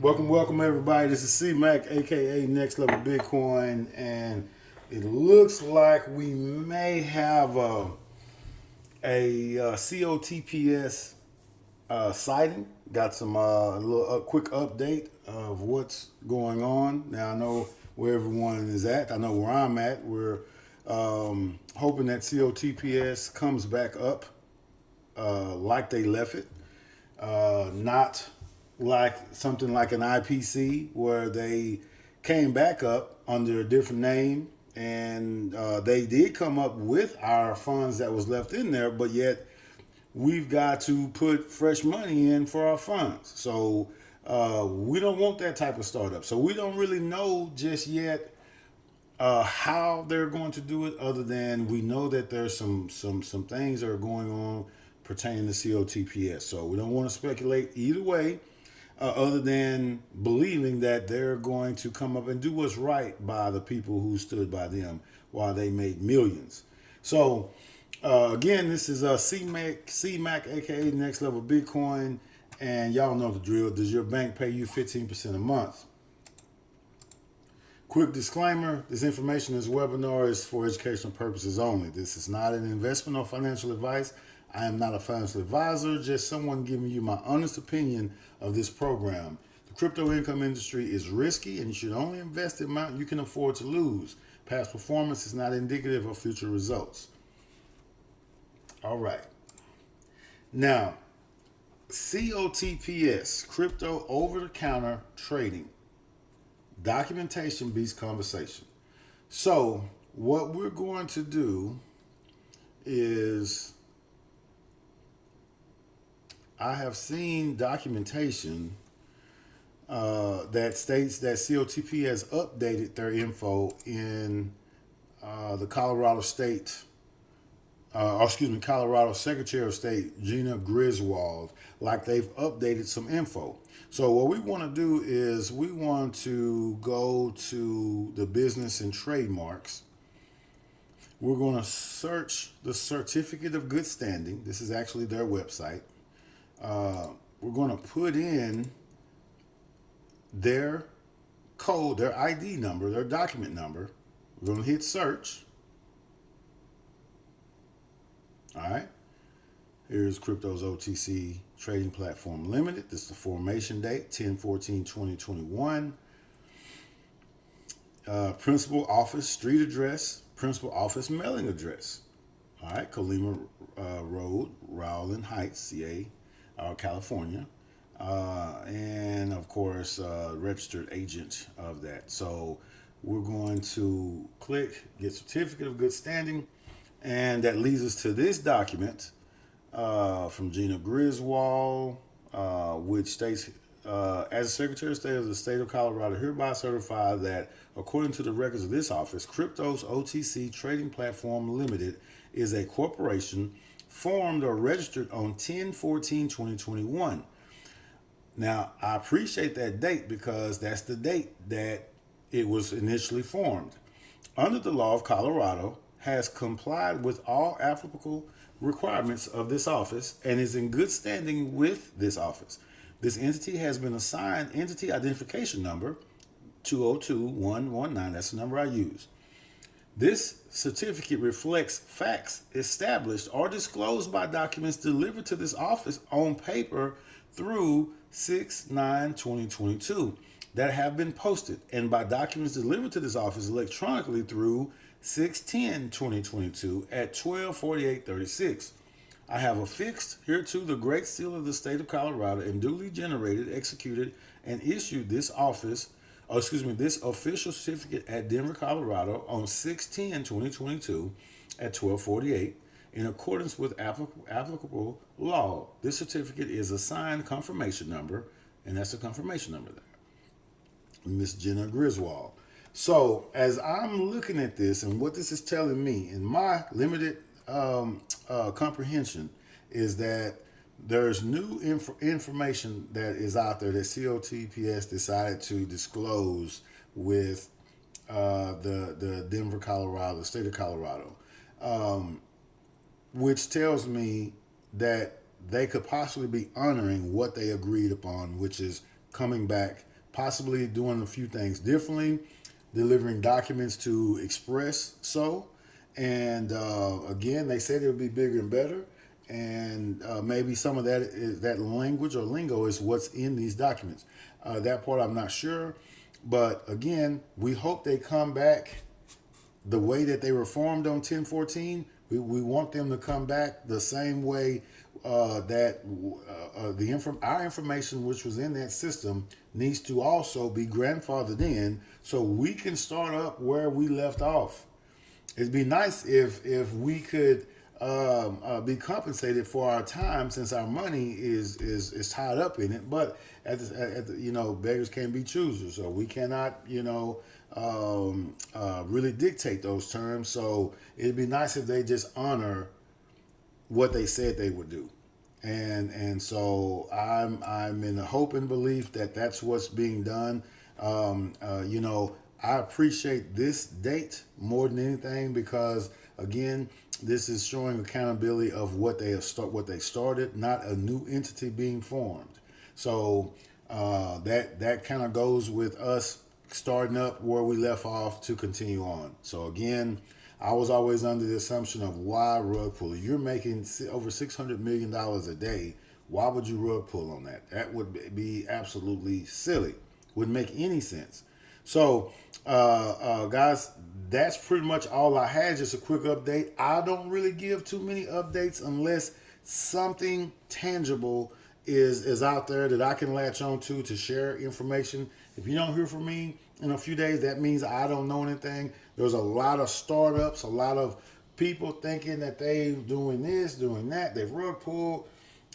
Welcome everybody. This is C-Mac, aka Next Level Bitcoin, and it looks like we may have a COTPS sighting. Got some quick update of what's going on. Now I know where everyone is at. I know where I'm at. We're hoping that COTPS comes back up like they left it, not like something like an IPC where they came back up under a different name, and they did come up with our funds that was left in there, but yet we've got to put fresh money in for our funds. So we don't want that type of startup. So we don't really know just yet how they're going to do it, other than we know that there's some things that are going on pertaining to COTPS. So we don't want to speculate either way, other than believing that they're going to come up and do what's right by the people who stood by them while they made millions. So again, this is C-Mac, aka Next Level Bitcoin, and y'all know the drill. Does your bank pay you 15% a month? Quick disclaimer, this information, this webinar is for educational purposes only. This is not an investment or financial advice. I am not a financial advisor, just someone giving you my honest opinion of this program. The crypto income industry is risky, and you should only invest the amount you can afford to lose. Past performance is not indicative of future results. All right. Now, COTPS, crypto over-the-counter trading. Documentation beats conversation. So what we're going to do is, I have seen documentation that states that COTP has updated their info in the Colorado Secretary of State, Gina Griswold, like they've updated some info. So what we want to do is we want to go to the business and trademarks. We're going to search the certificate of good standing. This is actually their website. We're going to put in their code, their ID number, their document number. We're going to hit search. All right. Here's Crypto's OTC Trading Platform Limited. This is the formation date, 10/14/2021. Principal office street address, principal office mailing address. All right. Colima Road, Rowland Heights, CA. California, and of course registered agent of that. So we're going to click get certificate of good standing, and that leads us to this document from Gina Griswold, which states, as Secretary of State of the State of Colorado, hereby certify that according to the records of this office, Crypto's OTC Trading Platform Limited is a corporation formed or registered on 10/14/2021. Now, I appreciate that date because that's the date that it was initially formed. Under the law of Colorado, has complied with all applicable requirements of this office and is in good standing with this office. This entity has been assigned entity identification number 202119. That's the number I use. This certificate reflects facts established or disclosed by documents delivered to this office on paper through 6/9/2022 that have been posted, and by documents delivered to this office electronically through 6/10/2022 at 12:48:36. I have affixed hereto the Great Seal of the State of Colorado and duly generated, executed, and issued this this official certificate at Denver, Colorado on 6/10/2022 at 12:48 in accordance with applicable law. This certificate is a signed confirmation number, and that's the confirmation number there. Miss Gina Griswold. So as I'm looking at this and what this is telling me in my limited comprehension is that there's new information that is out there that COTPS decided to disclose with the Denver, Colorado, the state of Colorado, which tells me that they could possibly be honoring what they agreed upon, which is coming back possibly doing a few things differently, delivering documents to Express and again, they said it would be bigger and better. And maybe some of that is that language or lingo is what's in these documents. That part I'm not sure, but again, we hope they come back the way that they were formed on 1014. We want them to come back the same way that our information, which was in that system, needs to also be grandfathered in, so we can start up where we left off. It'd be nice if we could be compensated for our time, since our money is tied up in it. But beggars can't be choosers, so we cannot really dictate those terms. So it'd be nice if they just honor what they said they would do. And so I'm in the hope and belief that that's what's being done. I appreciate this date more than anything, because again, this is showing accountability of what they started, not a new entity being formed. So that kind of goes with us starting up where we left off to continue on. So again, I was always under the assumption of, why rug pull? You're making over $600 million a day. Why would you rug pull on that? That would be absolutely silly. Wouldn't make any sense. So, guys, that's pretty much all I had. Just a quick update. I don't really give too many updates unless something tangible is out there that I can latch on to share information. If you don't hear from me in a few days, that means I don't know anything. There's a lot of startups, a lot of people thinking that they doing this, doing that. They rug pull.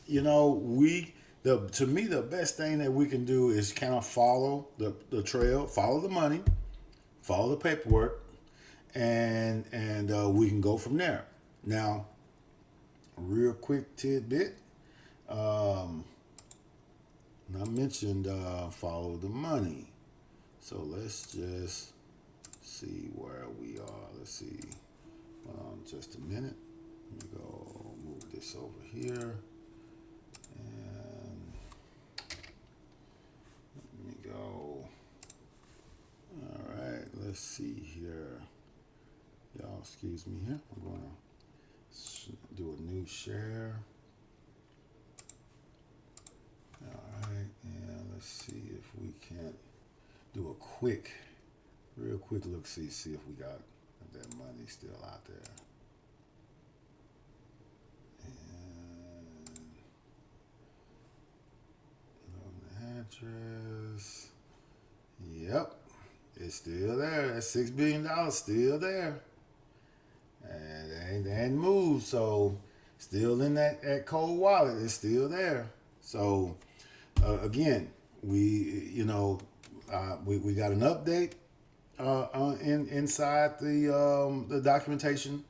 To me, the best thing that we can do is kind of follow the trail, follow the money, follow the paperwork, and we can go from there. Now, real quick tidbit. I mentioned follow the money. So let's just see where we are. Let's see. Just a minute. Let me go move this over here. And let me go. All right, let's see here. Y'all excuse me here. I'm going to do a new share. All right, and let's see if we can't do a real quick look, see if we got that money still out there. And address. Yep, it's still there. That $6 billion still there, and they ain't moved. So still in that cold wallet. It's still there. So again, we got an update inside the documentation.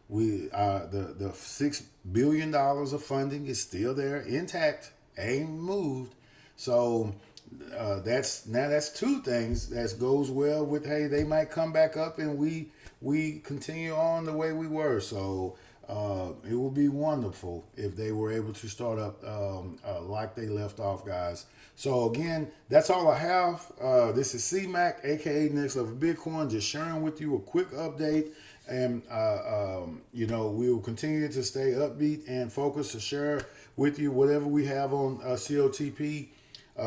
The $6 billion of funding is still there, intact, ain't moved. So that's two things that goes well with, hey, they might come back up and we continue on the way we were. So it would be wonderful if they were able to start up like they left off, guys. So again, that's all I have. This is C-Mac, aka Next Level Bitcoin, just sharing with you a quick update. And we will continue to stay upbeat and focused to share with you whatever we have on COTP.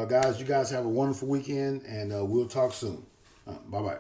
Guys, you guys have a wonderful weekend, and we'll talk soon. Bye-bye.